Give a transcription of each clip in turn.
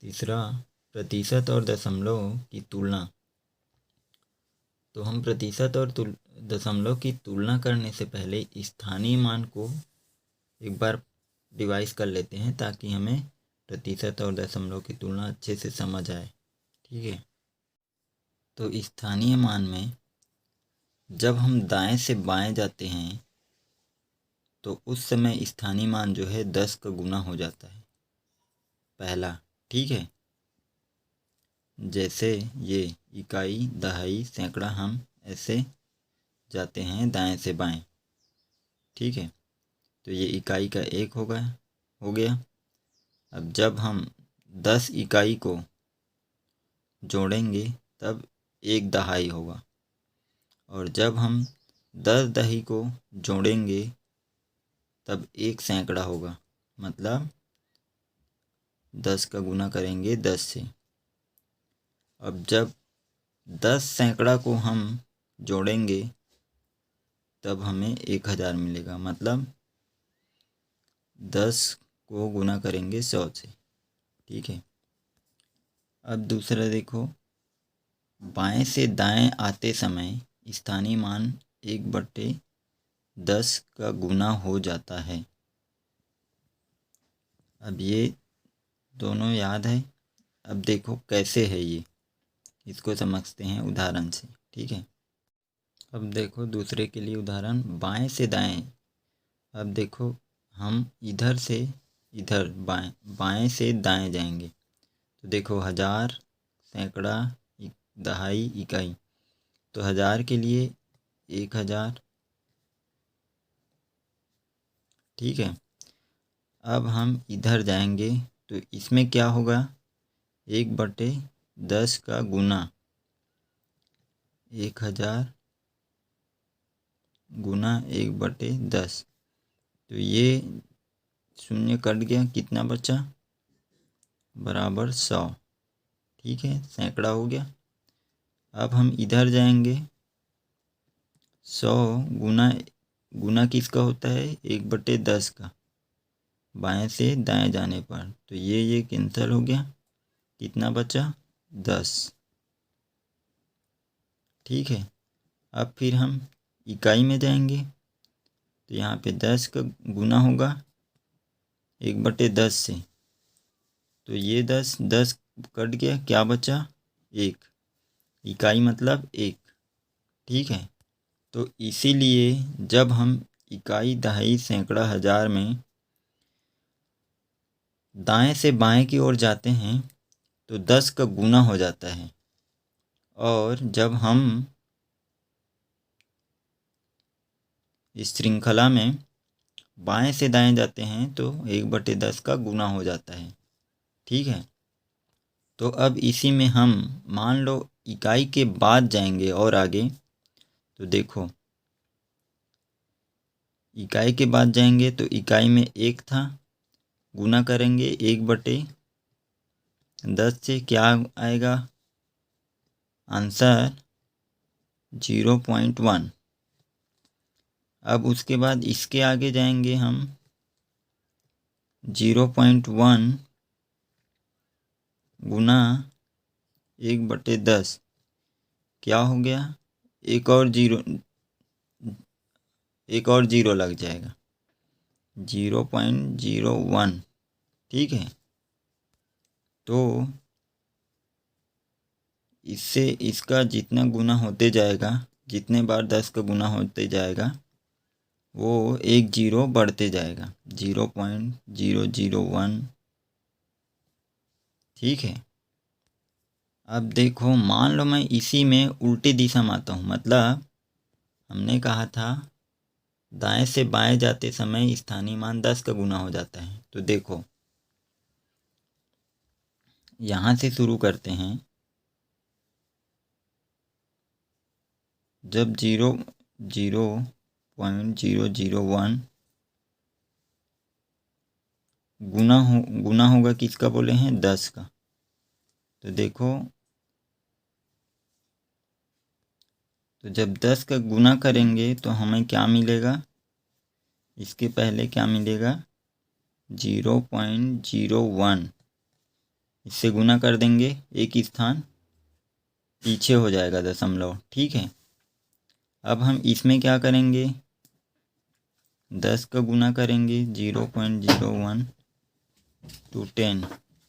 तीसरा, प्रतिशत और दशमलव की तुलना। तो हम प्रतिशत और दशमलव की तुलना करने से पहले स्थानीय मान को एक बार डिवाइस कर लेते हैं ताकि हमें प्रतिशत और दशमलव की तुलना अच्छे से समझ आए। ठीक है, तो स्थानीय मान में जब हम दाएं से बाएं जाते हैं तो उस समय स्थानीय मान जो है 10 का गुना हो जाता है पहला। ठीक है, जैसे ये इकाई, दहाई, सैकड़ा, हम ऐसे जाते हैं दाएं से बाएं। ठीक है, तो ये इकाई का 1 हो गया। अब जब हम 10 इकाई को जोड़ेंगे तब 1 दहाई होगा, और जब हम 10 दही को जोड़ेंगे तब 1 सैकड़ा होगा। मतलब 10 का गुना करेंगे 10 से। अब जब 10 सैकड़ा को हम जोड़ेंगे तब हमें 1000 मिलेगा। मतलब 10 को गुना करेंगे 100 से। ठीक है, अब दूसरा देखो, बाएं से दाएं आते समय स्थानीय मान 1/10 का गुना हो जाता है। अब ये दोनों याद है। अब देखो कैसे है ये, इसको समझते हैं उदाहरण से। ठीक है, अब देखो दूसरे के लिए उदाहरण, बाएं से दाएं। अब देखो हम इधर से इधर बाएं से दाएं जाएंगे तो देखो 1000, सैकड़ा, दहाई, इकाई। तो 1000 के लिए 1000। ठीक है, अब हम इधर जाएंगे तो इसमें क्या होगा, 1/10 का गुना 1000 गुना 1/10। तो ये शून्य कट गया, कितना बचा, बराबर 100। ठीक है, सैकड़ा हो गया। अब हम इधर जाएंगे, 100 गुना किसका होता है, 1/10 का, बाएं से दाएं जाने पर। तो ये कैंसिल हो गया, कितना बचा, 10। ठीक है, अब फिर हम इकाई में जाएंगे तो यहाँ पे 10 का गुना होगा 1/10 से। तो ये 10 कट गया, क्या बचा, 1। इकाई मतलब 1। ठीक है, तो इसीलिए जब हम इकाई, दहाई, सैकड़ा, 1000 में दाएं से बाएं की ओर जाते हैं तो 10 का गुना हो जाता है, और जब हम इस श्रृंखला में बाएं से दाएं जाते हैं तो 1/10 का गुना हो जाता है। ठीक है, तो अब इसी में हम मान लो इकाई के बाद जाएंगे और आगे, तो देखो इकाई के बाद जाएंगे तो इकाई में 1 था, गुना करेंगे 1/10 से, क्या आएगा आंसर, 0.1। अब उसके बाद इसके आगे जाएंगे हम, 0.1 गुना 1/10, क्या हो गया, एक और जीरो लग जाएगा, 0.01। ठीक है, तो इससे इसका जितना गुना होते जाएगा, जितने बार 10 का गुना होते जाएगा वो 1 जीरो बढ़ते जाएगा, 0.001। ठीक है, अब देखो मान लो मैं इसी में उल्टी दिशा में आता हूँ। मतलब हमने कहा था दाएं से बाएं जाते समय स्थानीय मान 10 का गुना हो जाता है। तो देखो यहाँ से शुरू करते हैं, जब 0.001 गुना होगा किसका बोले हैं, 10 का। तो देखो, तो जब 10 का गुना करेंगे तो हमें क्या मिलेगा, इसके पहले क्या मिलेगा, 0.01, इससे गुना कर देंगे, एक स्थान पीछे हो जाएगा दशमलव। ठीक है, अब हम इसमें क्या करेंगे, 10 का गुना करेंगे 0.01 टू 10,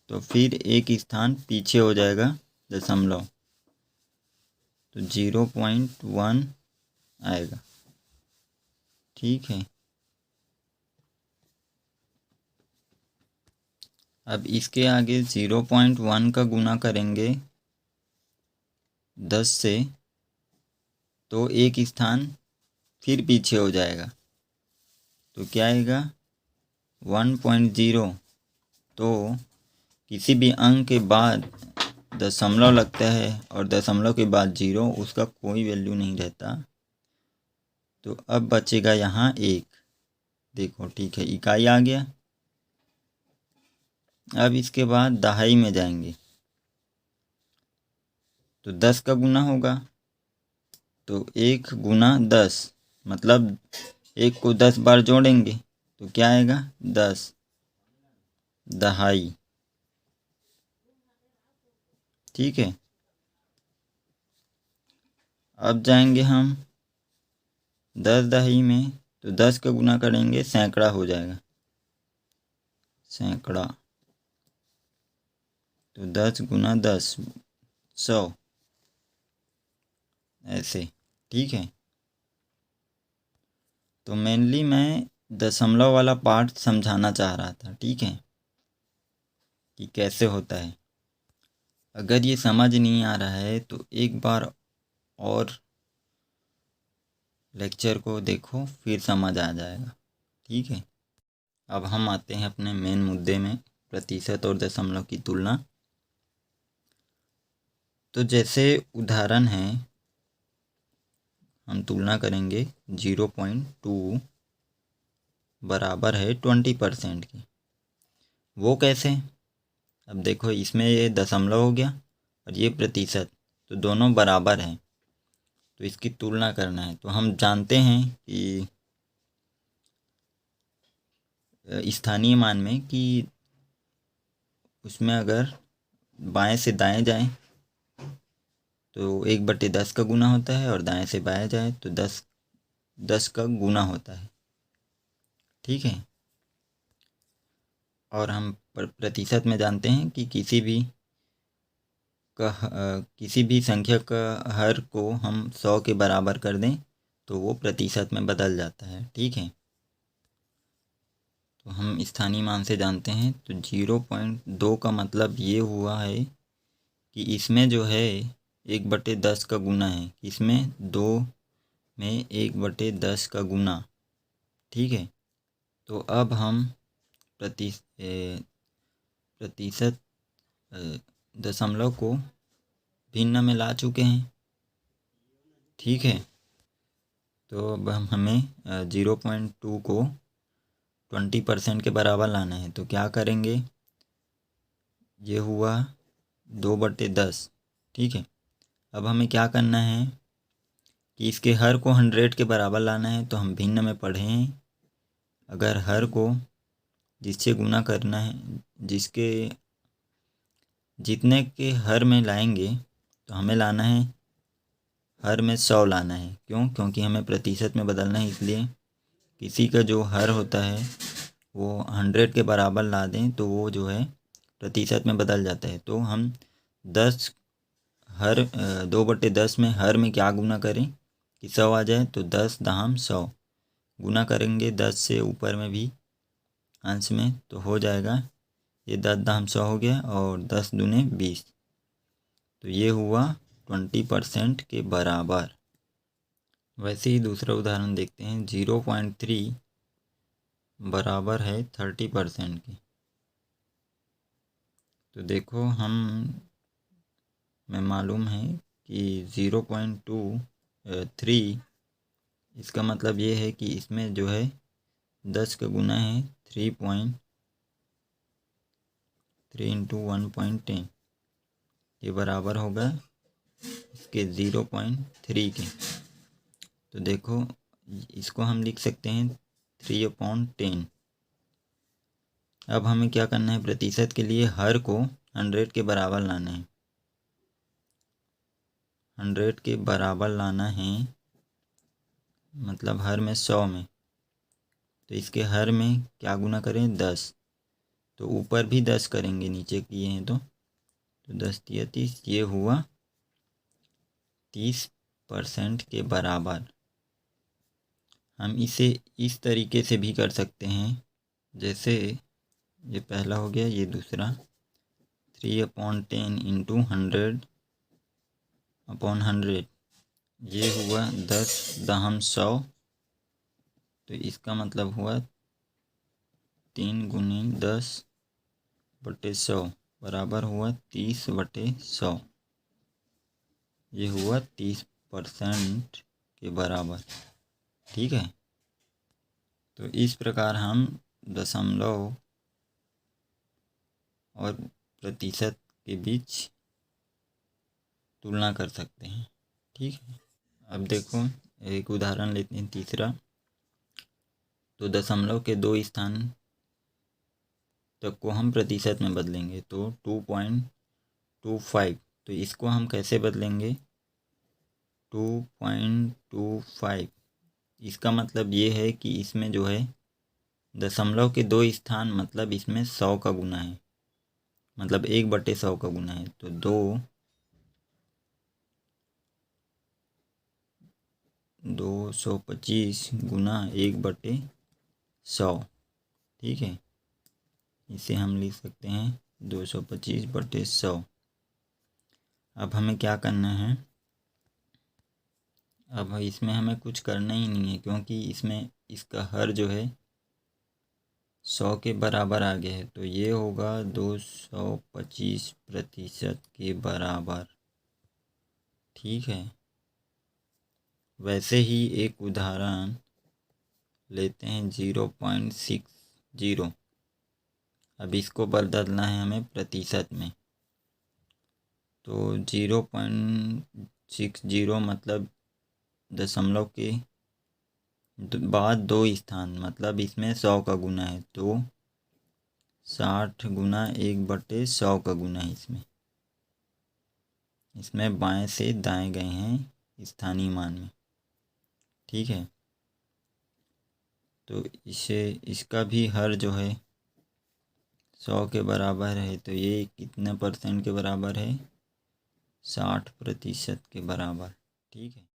तो फिर एक स्थान पीछे हो जाएगा दशमलव, तो 0.1 आएगा। ठीक है, अब इसके आगे 0.1 का गुना करेंगे 10 से, तो एक स्थान फिर पीछे हो जाएगा, तो क्या आएगा 1.0। तो किसी भी अंक के बाद दशमलव लगता है और दशमलव के बाद 0, उसका कोई वैल्यू नहीं रहता। तो अब बचेगा यहाँ 1। देखो, ठीक है, इकाई आ गया। अब इसके बाद दहाई में जाएंगे, तो 10 का गुना होगा, तो 1 गुना 10, मतलब 1 को 10 बार जोड़ेंगे तो क्या आएगा 10 दहाई। ठीक है, अब जाएंगे हम 10 दहाई में, तो 10 का गुना करेंगे सैकड़ा हो जाएगा, सैकड़ा। तो 10 गुना 10 100, ऐसे। ठीक है, तो मेनली मैं दशमलव वाला पार्ट समझाना चाह रहा था। ठीक है, कि कैसे होता है। अगर ये समझ नहीं आ रहा है तो एक बार और लेक्चर को देखो, फिर समझ आ जाएगा। ठीक है, अब हम आते हैं अपने मेन मुद्दे में, प्रतिशत और दशमलव की तुलना। तो जैसे उदाहरण है, हम तुलना करेंगे 0.2 बराबर है 20% की। वो कैसे? अब देखो, इसमें ये दशमलव हो गया और ये प्रतिशत, तो दोनों बराबर हैं, तो इसकी तुलना करना है। तो हम जानते हैं कि स्थानीय मान में कि उसमें अगर बाएं से दाएं जाएं तो 1/10 का गुना होता है, और दाएं से बाएं जाए तो 10 का गुना होता है। ठीक है, और हम प्रतिशत में जानते हैं कि किसी भी संख्या का हर को हम 100 के बराबर कर दें तो वो प्रतिशत में बदल जाता है। ठीक है, तो हम स्थानीय मान से जानते हैं, तो 0.2 का मतलब ये हुआ है कि इसमें जो है 1/10 का गुना है, इसमें 2 में 1/10 का गुना। ठीक है, तो अब हम प्रतिशत दशमलव को भिन्न में ला चुके हैं। ठीक है, तो अब हमें 0.2 को 20% के बराबर लाना है, तो क्या करेंगे, ये हुआ 2/10। ठीक है, अब हमें क्या करना है कि इसके हर को 100 के बराबर लाना है। तो हम भिन्न में पढ़े हैं, अगर हर को जिससे गुना करना है, जिसके जितने के हर में लाएंगे, तो हमें लाना है हर में 100 लाना है। क्यों? क्योंकि हमें प्रतिशत में बदलना है, इसलिए किसी का जो हर होता है वो 100 के बराबर ला दें तो वो जो है प्रतिशत में बदल जाता है। तो हम 10 हर 2/10 में हर में क्या गुना करें कि 100 आ जाए, तो 10 दहाम 100 गुना करेंगे 10 से ऊपर में भी अंश में, तो हो जाएगा ये 10 दहाम 100 हो गया, और 10 दूने 20, तो ये हुआ 20% के बराबर। वैसे ही दूसरा उदाहरण देखते हैं, 0.3 बराबर है 30% की। तो देखो, हमें मालूम है कि 0.23, इसका मतलब ये है कि इसमें जो है 10 का गुना है 3 इंटू 1.10, ये बराबर होगा इसके 0.3 के। तो देखो, इसको हम लिख सकते हैं 3/10। अब हमें क्या करना है, प्रतिशत के लिए हर को 100 के बराबर लाना है, 100 के बराबर लाना है, मतलब हर में 100 में, तो इसके हर में क्या गुना करें 10, तो ऊपर भी 10 करेंगे, नीचे किए हैं तो 10 तिया 30, ये हुआ 30% के बराबर। हम इसे इस तरीके से भी कर सकते हैं, जैसे ये पहला हो गया, ये दूसरा 3/10 इंटू 100/100, ये हुआ 10 × 100, तो इसका मतलब हुआ 3 × 10/100 बराबर हुआ 30/100, ये हुआ 30% के बराबर। ठीक है, तो इस प्रकार हम दशमलव और प्रतिशत के बीच तुलना कर सकते हैं। ठीक है, अब देखो एक उदाहरण लेते हैं, तीसरा। तो दशमलव के 2 स्थान तक को हम प्रतिशत में बदलेंगे, तो 2.25, तो इसको हम कैसे बदलेंगे 2.25, इसका मतलब ये है कि इसमें जो है दशमलव के 2 स्थान, मतलब इसमें 100 का गुना है, मतलब 1/100 का गुना है, तो 225 गुना 1/100। ठीक है, इसे हम लिख सकते हैं 225/100। अब हमें क्या करना है, अब इसमें हमें कुछ करना ही नहीं है, क्योंकि इसमें इसका हर जो है 100 के बराबर आ गया है, तो ये होगा 225% के बराबर। ठीक है, वैसे ही एक उदाहरण लेते हैं 0.60। अब इसको बदलना है हमें प्रतिशत में, तो 0.60 मतलब दशमलव के बाद 2 स्थान, मतलब इसमें 100 का गुना है, तो 60 गुना 1/100 का गुना है। इसमें बाएं से दाएं गए हैं स्थानीय मान में। ठीक है, तो इसका भी हर जो है 100 के बराबर है, तो ये कितने % के बराबर है 60% के बराबर। ठीक है।